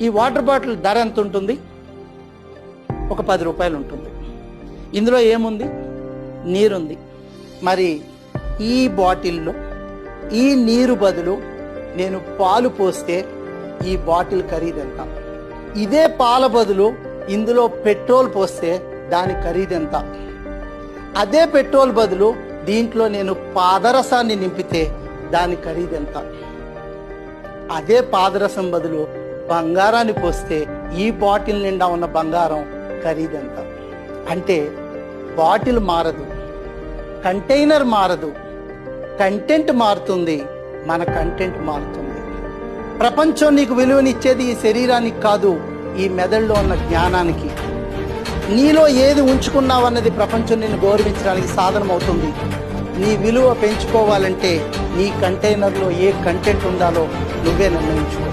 ఈ water bottle ధర ఎంత ఉంటుంది? ఒక 10 రూపాయలు ఉంటుంది. ఇందులో ఏముంది? నీరుంది. మరి ఈ బాటిల్లో ఈ నీరు బదులు నేను పాలు పోస్తే ఈ బాటిల్ ఖరీదెంత? ఇదే పాల బదులు ఇందులో పెట్రోల్ పోస్తే దాని ఖరీదెంత? అదే పెట్రోల్ బదులు దీంట్లో నేను పాదరసాన్ని నింపితే దాని ఖరీదెంత? అదే పాదరసం బదులు బంగారాన్ని పోస్తే ఈ బాటిల్ నిండా ఉన్న బంగారం ఖరీదెంత? అంటే బాటిల్ మారదు, కంటైనర్ మారదు, కంటెంట్ మారుతుంది, మన కంటెంట్ మారుతుంది. ప్రపంచం నీకు విలువనిచ్చేది ఈ శరీరానికి కాదు, ఈ మెదడులో ఉన్న జ్ఞానానికి. నీలో ఏది ఉంచుకున్నావన్నది ప్రపంచం నిన్ను గౌరవించడానికి సాధనం అవుతుంది. నీ విలువ పెంచుకోవాలంటే నీ కంటైనర్లో ఏ కంటెంట్ ఉండాలో నువ్వే నిర్ణయించుకో.